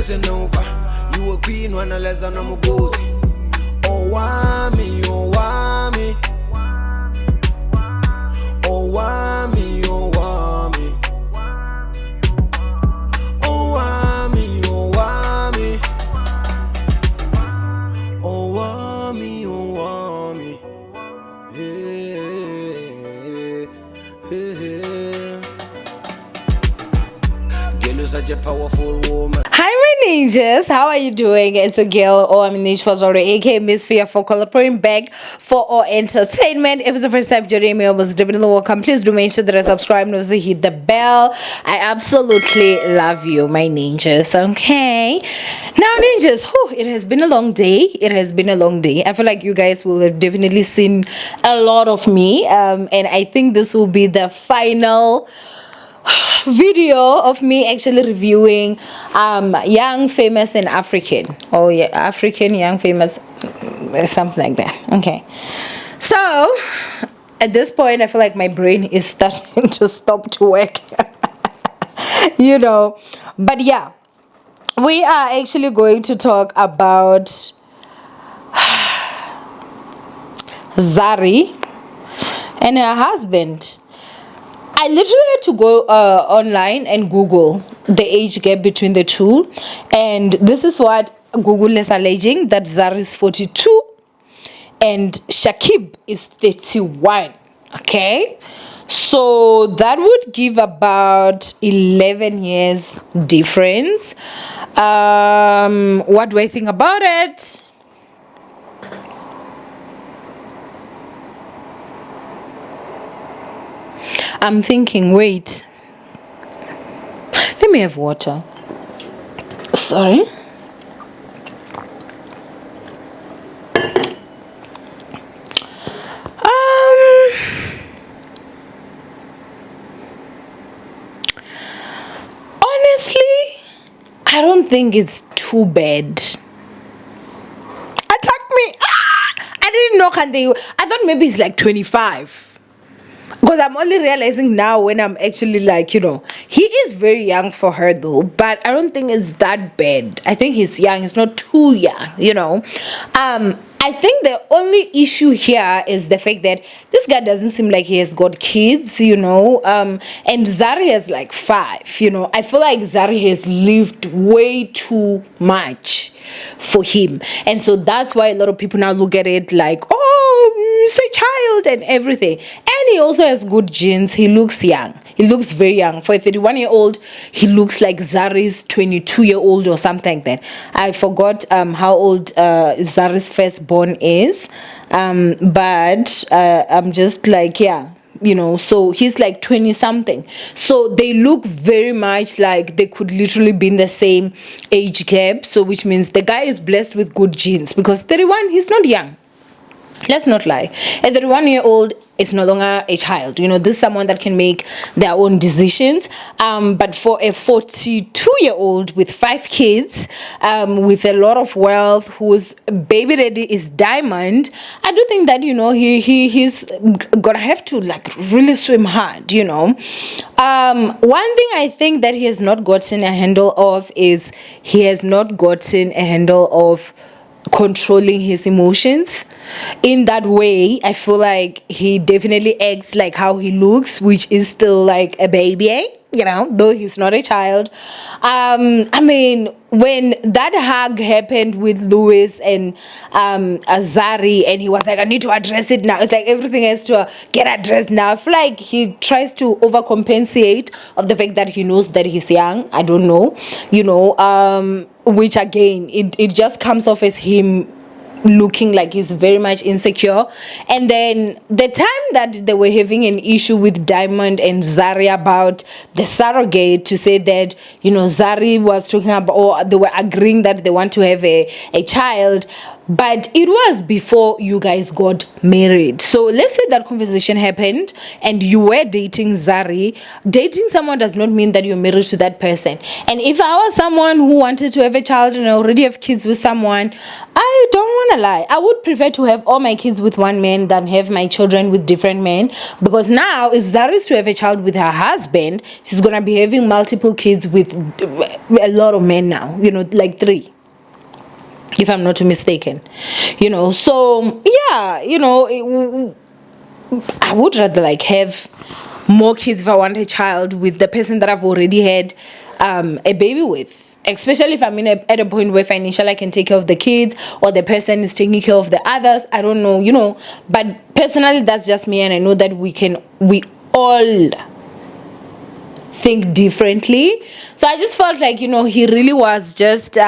listen over. You a queen when I less than I'm a gozy. Owamie, Owamie. Owamie, Owamie. Owamie, Owamie. Owamie, Owamie. Girl, you're such a powerful woman. Hi, my ninjas. How are you doing? It's a girl, Owamie Ninja Pazori, aka Miss Fear, for collaborating back for our entertainment. If it's the first time joining me, I was definitely welcome. Please do make sure that I subscribe and also hit the bell. I absolutely love you, my ninjas. Okay. Now, ninjas, it has been a long day. It has been a long day. I feel like you guys will have definitely seen a lot of me. And I think this will be the final video of me actually reviewing young, famous, and African. Oh yeah, African, young, famous, something like that. Okay, so at this point I feel like my brain is starting to stop to work. But yeah, we are actually going to talk about Zari and her husband. I literally had to go online and Google the age gap between the two. And this is what Google is alleging, that Zari is 42 and Shakib is 31. Okay? So that would give about 11 years difference. What do I think about it? I'm thinking, wait, let me have water. Sorry. Honestly, I don't think it's too bad. Attack me. I didn't know, I thought maybe it's like 25. Because I'm only realizing now when I'm actually like, he is very young for her though, but I don't think it's that bad. I think he's young, he's not too young, I think the only issue here is the fact that this guy doesn't seem like he has got kids, and Zari has like 5, I feel like Zari has lived way too much for him. And so that's why a lot of people now look at it like, oh, it's a child and everything. And he also has good genes. He looks young. He looks very young. For a 31-year-old, he looks like Zari's 22-year-old or something like that. I forgot how old Zari's firstborn is. But I'm just like, yeah. So he's like 20 something. So they look very much like they could literally be in the same age gap. So which means the guy is blessed with good genes, because 31, he's not young. Let's not lie. A 31-year-old is no longer a child. This is someone that can make their own decisions. But for a 42-year-old with 5 kids, with a lot of wealth, whose baby daddy is diamond, I do think that, he's gonna have to like really swim hard, One thing I think that he has not gotten a handle of is he has not gotten a handle of controlling his emotions. In that way, I feel like he definitely acts like how he looks, which is still like a baby, though he's not a child. I mean, when that hug happened with Louis and Zari, and he was like, I need to address it now. It's like everything has to get addressed now. I feel like he tries to overcompensate of the fact that he knows that he's young. I don't know, which again, it just comes off as him looking like he's very much insecure. And then the time that they were having an issue with Diamond and Zari about the surrogate, to say that Zari was talking about, or they were agreeing that they want to have a child, but it was before you guys got married. So let's say that conversation happened and you were dating Zari. Dating someone does not mean that you're married to that person. And if I was someone who wanted to have a child and I already have kids with someone, I don't want to lie, I would prefer to have all my kids with one man than have my children with different men. Because now if Zari is to have a child with her husband, she's going to be having multiple kids with a lot of men now, like 3, if I'm not too mistaken. So yeah, I would rather like have more kids if I want a child with the person that I've already had a baby with. Especially if I'm at a point where financially I can take care of the kids, or the person is taking care of the others. I don't know, but personally that's just me, and I know that we all think differently. So I just felt like, he really was just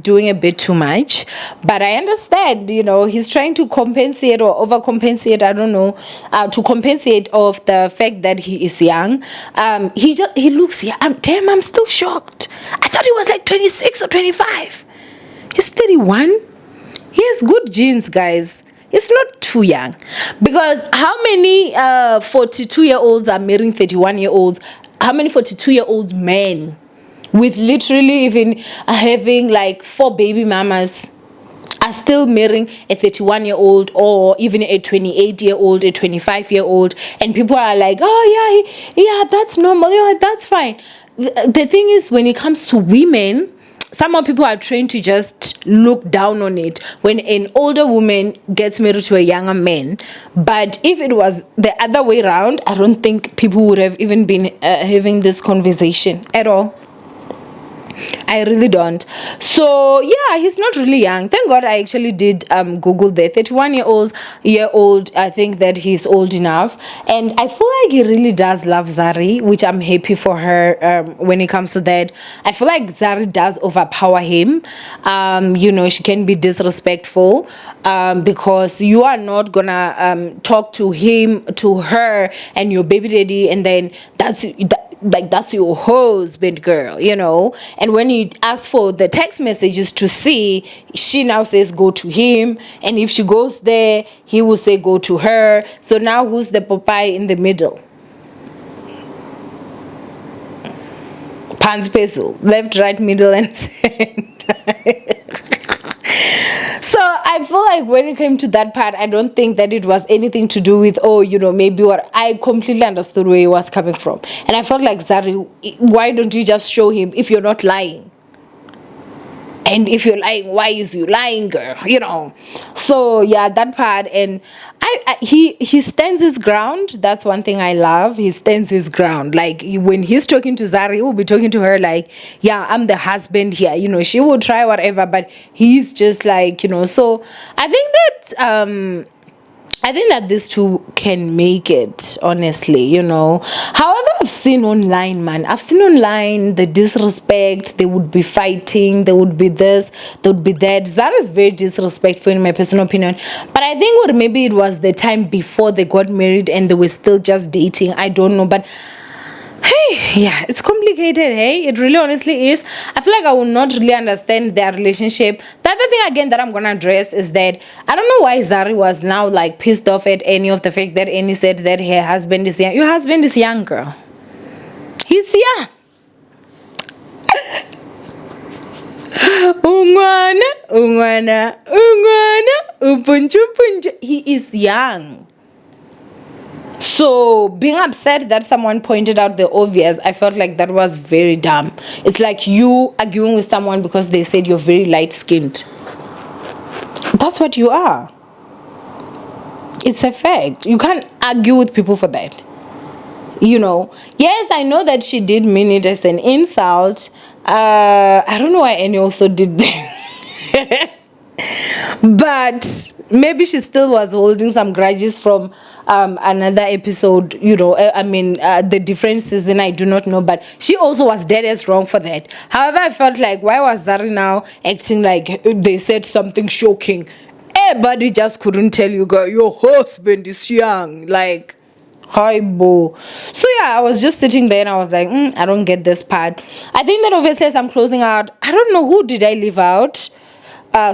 doing a bit too much. But I understand, he's trying to compensate or overcompensate, I don't know, to compensate of the fact that he is young. He looks young. I'm still shocked. I thought he was like 26 or 25. He's 31. He has good genes, guys. It's not too young. Because how many 42-year-olds are marrying 31-year-olds? How many 42-year-old men with literally even having like 4 baby mamas are still marrying a 31-year-old, or even a 28-year-old, a 25-year-old, and people are like, oh yeah, that's normal, that's fine. The thing is, when it comes to women, some more people are trained to just look down on it when an older woman gets married to a younger man. But if it was the other way around, I don't think people would have even been having this conversation at all. I really don't. So yeah, he's not really young. Thank God I actually did Google the 31-year-old. I think that he's old enough, and I feel like he really does love Zari, which I'm happy for her. When it comes to that, I feel like Zari does overpower him. She can be disrespectful because you are not gonna talk to her and your baby daddy, and then that's your husband, girl, and when he asks for the text messages to see, she now says go to him, and if she goes there, he will say go to her. So now who's the Popeye in the middle? Pants peso, left, right, middle, and center. So I feel like when it came to that part, I don't think that it was anything to do with, maybe what. I completely understood where he was coming from. And I felt like, Zari, why don't you just show him if you're not lying? And if you're lying, why is you lying, girl? So yeah, that part. And he stands his ground. That's one thing I love. He stands his ground. Like when he's talking to Zari, he will be talking to her like, yeah, I'm the husband here. She will try whatever, but he's just like, so I think that these two can make it, honestly, However, I've seen online the disrespect. They would be fighting. They would be this. They would be that. Zara is very disrespectful, in my personal opinion. But I think maybe it was the time before they got married and they were still just dating. I don't know. But hey, yeah, it's complicated, hey? It really honestly is. I feel like I will not really understand their relationship. The other thing, again, that I'm going to address is that I don't know why Zari was now, like, pissed off at Annie of the fact that Annie said that her husband is young. Your husband is young, girl. He's young. Ungwana, upunchu. He is young. So being upset that someone pointed out the obvious, I felt like that was very dumb. It's like you arguing with someone because they said you're very light-skinned. That's what you are. It's a fact. You can't argue with people for that. Yes, I know that she did mean it as an insult. I don't know why Annie also did that. But maybe she still was holding some grudges from another episode, the different season, I do not know, but she also was dead as wrong for that. However, I felt like, why was Zari now acting like they said something shocking? Everybody just couldn't tell you, girl, your husband is young, like, hi, boo. So yeah, I was just sitting there and I was like, I don't get this part. I think that obviously as I'm closing out, I don't know, who did I leave out?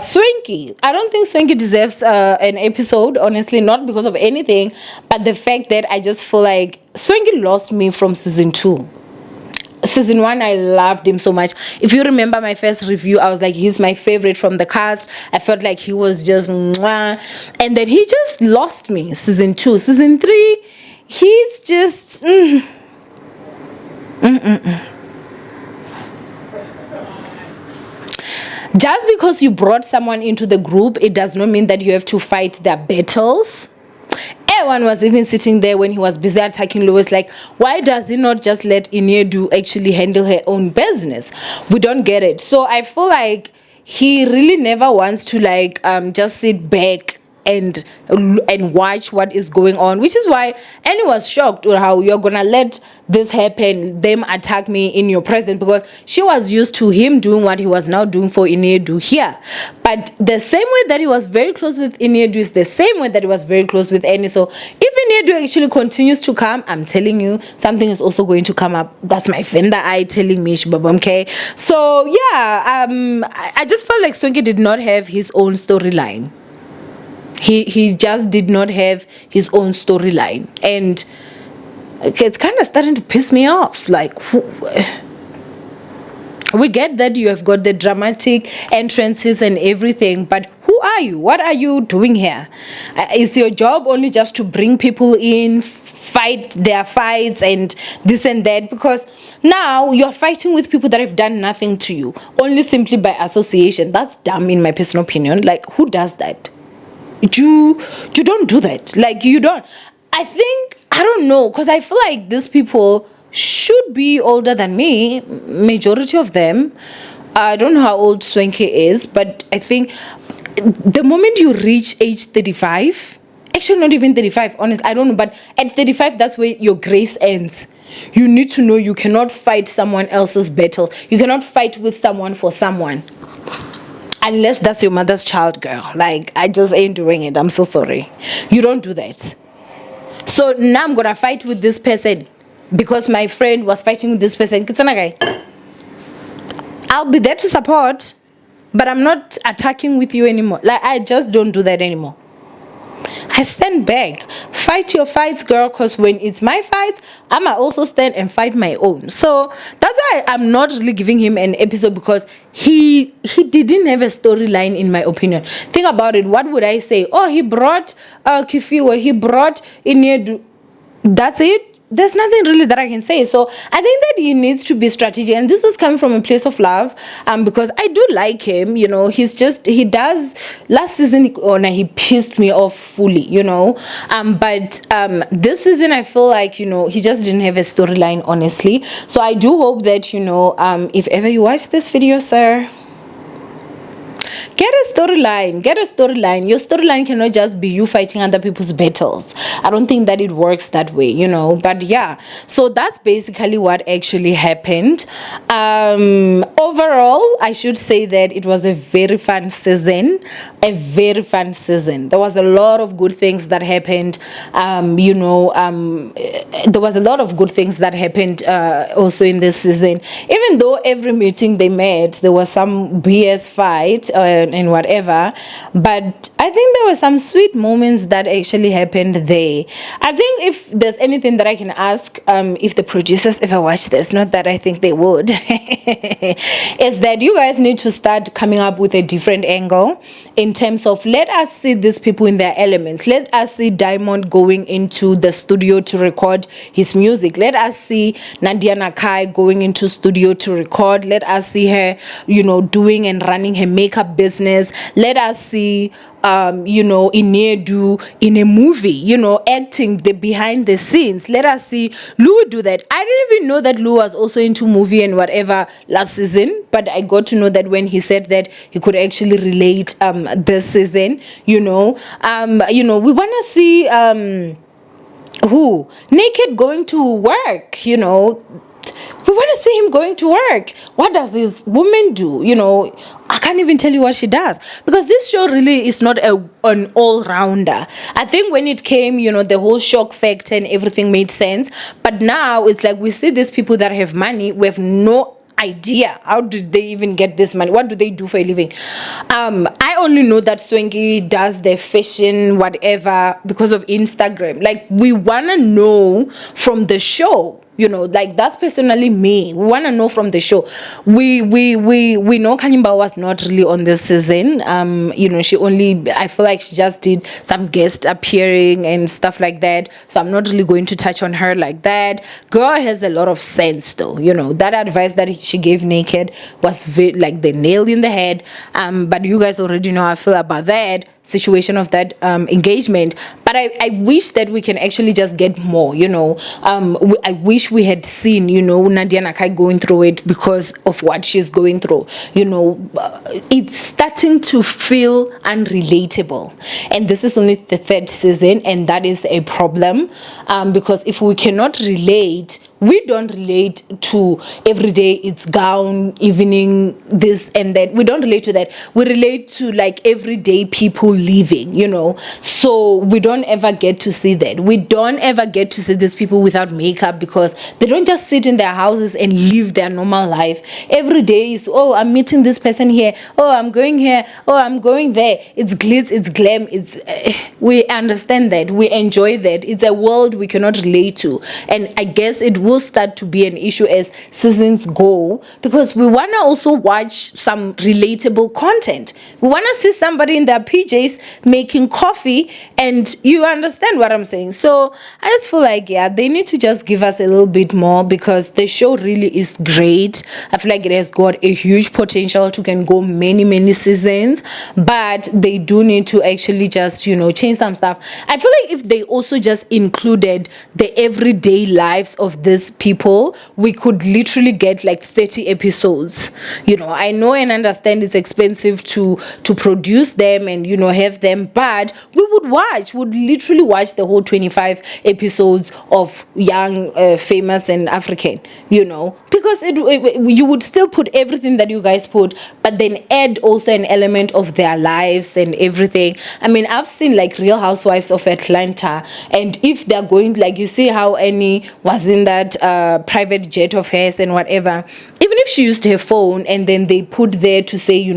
Swanky. I don't think Swanky deserves an episode, honestly, not because of anything, but the fact that I just feel like Swanky lost me from season 2. Season 1, I loved him so much. If you remember my first review, I was like, he's my favorite from the cast. I felt like he was just mwah. And then he just lost me. Season 2. Season 3, he's just just because you brought someone into the group, it does not mean that you have to fight their battles. Everyone was even sitting there when he was busy attacking Lois, like, why does he not just let Iniedu actually handle her own business? We don't get it. So I feel like he really never wants to like just sit back and watch what is going on, which is why Annie was shocked or how you're gonna let this happen, them attack me in your presence, because she was used to him doing what he was now doing for Iniedu here. But the same way that he was very close with Iniedu is the same way that he was very close with Annie. So if Iniedu actually continues to come, I'm telling you, something is also going to come up. That's my vendor eye telling me, okay? So yeah, I just felt like Swanky did not have his own storyline. He just did not have his own storyline, and it's kind of starting to piss me off. Like, we get that you have got the dramatic entrances and everything, but who are you? What are you doing here? Is your job only just to bring people in, fight their fights and this and that? Because now you're fighting with people that have done nothing to you, only simply by association. That's dumb in my personal opinion. Like, who does that? You don't do that. Like, you don't. I think, I don't know, because I feel like these people should be older than me, majority of them. I don't know how old Swanky is, but I think the moment you reach age 35, actually not even 35, honestly, I don't know, but at 35, that's where your grace ends. You need to know you cannot fight someone else's battle. You cannot fight with someone for someone. Unless that's your mother's child, girl. Like, I just ain't doing it. I'm so sorry. You don't do that. So now I'm gonna fight with this person because my friend was fighting with this person. I'll be there to support, but I'm not attacking with you anymore. Like, I just don't do that anymore. I stand back. Fight your fights, girl, because when it's my fight, I'ma also stand and fight my own. So that's why I'm not really giving him an episode, because he didn't have a storyline, in my opinion. Think about it. What would I say? Oh, he brought Kifiwa, he brought Iniedu. That's it. There's nothing really that I can say. So I think that he needs to be strategic, and this is coming from a place of love, because I do like him. You know, he does. Last season he pissed me off fully, you know, but this season I feel like, you know, he just didn't have a storyline, honestly. So I do hope that, you know, if ever you watch this video, sir, get a storyline. Your storyline cannot just be you fighting other people's battles. I don't think that it works that way, you know. But yeah, so that's basically what actually happened. Overall, I should say that it was a very fun season. There was a lot of good things that happened. You know, there was a lot of good things that happened also in this season. Even though every meeting they met, there was some BS fight and whatever, but I think there were some sweet moments that actually happened there. I think if there's anything that I can ask, if the producers ever watch this, not that I think they would, is that you guys need to start coming up with a different angle in terms of, let us see these people in their elements. Let us see Diamond going into the studio to record his music. Let us see Nadia Nakai going into studio to record. Let us see her, you know, doing and running her makeup business. Let us see you know, Iniedu in a movie, you know, acting the behind the scenes. Let us see Lou do that. I didn't even know that Lou was also into movie and whatever last season, but I got to know that when he said that he could actually relate this season, you know. We want to see who Naked going to work, you know. We want to see him going to work. What does this woman do? You know, I can't even tell you what she does, because this show really is not an all-rounder. I think when it came, you know, the whole shock factor and everything made sense. But now it's like we see these people that have money. We have no idea. How did they even get this money? What do they do for a living? I only know that Swanky does their fashion whatever because of Instagram. Like, we wanna know from the show. Like, that's personally me. We want to know from the show. We know Kanyimba was not really on this season. She only, I feel like she just did some guest appearing and stuff like that. So I'm not really going to touch on her like that. Girl has a lot of sense though. That advice that she gave Naked was like the nail in the head. But you guys already know how I feel about that situation of that engagement. But I wish that we can actually just get more. I wish we had seen Nadia Nakai going through it because of what she's going through. It's starting to feel unrelatable, and this is only the 3rd season, and that is a problem, because if we cannot relate, we don't relate to every day it's gown, evening, this and that. We don't relate to that. We relate to like everyday people living, so we don't ever get to see that. We don't ever get to see these people without makeup, because they don't just sit in their houses and live their normal life. Every day is, oh, I'm meeting this person here, oh, I'm going here, oh, I'm going there. It's glitz, it's glam, it's we understand that, we enjoy that. It's a world we cannot relate to, and I guess it will start to be an issue as seasons go, because we want to also watch some relatable content. We want to see somebody in their PJs making coffee, and you understand what I'm saying. So I just feel like, yeah, they need to just give us a little bit more, because the show really is great. I feel like it has got a huge potential to can go many seasons, but they do need to actually just change some stuff. I feel like if they also just included the everyday lives of these people, we could literally get like 30 episodes. I know and understand it's expensive to produce them and have them, but we would literally watch the whole 25 episodes of Young, Famous and African, because you would still put everything that you guys put, but then add also an element of their lives and everything. I mean, I've seen like Real Housewives of Atlanta, and if they're going, like, you see how Annie was in that private jet of hers and whatever, even if she used her phone and then they put there to say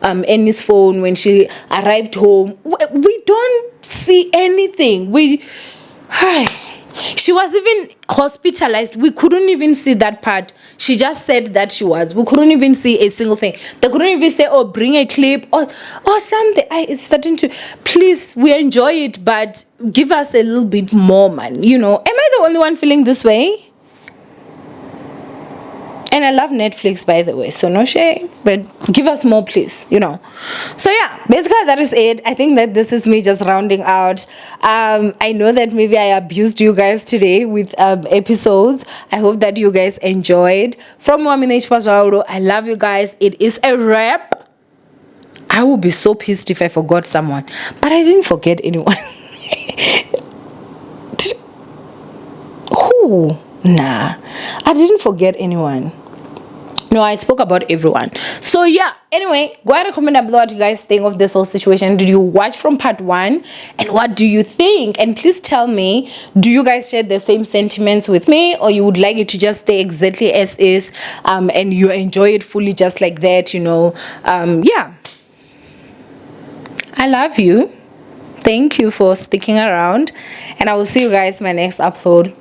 Annie's phone when she arrived home, we don't see anything. She was even hospitalized. We couldn't even see that part. She just said that she was. We couldn't even see a single thing. They couldn't even say, oh, bring a clip or something. It's starting to, please, we enjoy it, but give us a little bit more, man. Am I the only one feeling this way? And I love Netflix, by the way, so no shame, but give us more, please, So yeah, basically that is it. I think that this is me just rounding out. I know that maybe I abused you guys today with episodes. I hope that you guys enjoyed. From Owamie, I love you guys. It is a wrap. I would be so pissed if I forgot someone, but I didn't forget anyone. Who? Nah, I didn't forget anyone. No, I spoke about everyone. So yeah, anyway, go ahead and comment down below what you guys think of this whole situation. Did you watch from part 1? And what do you think? And please tell me, do you guys share the same sentiments with me, or you would like it to just stay exactly as is, and you enjoy it fully just like that, yeah. I love you. Thank you for sticking around, and I will see you guys in my next upload.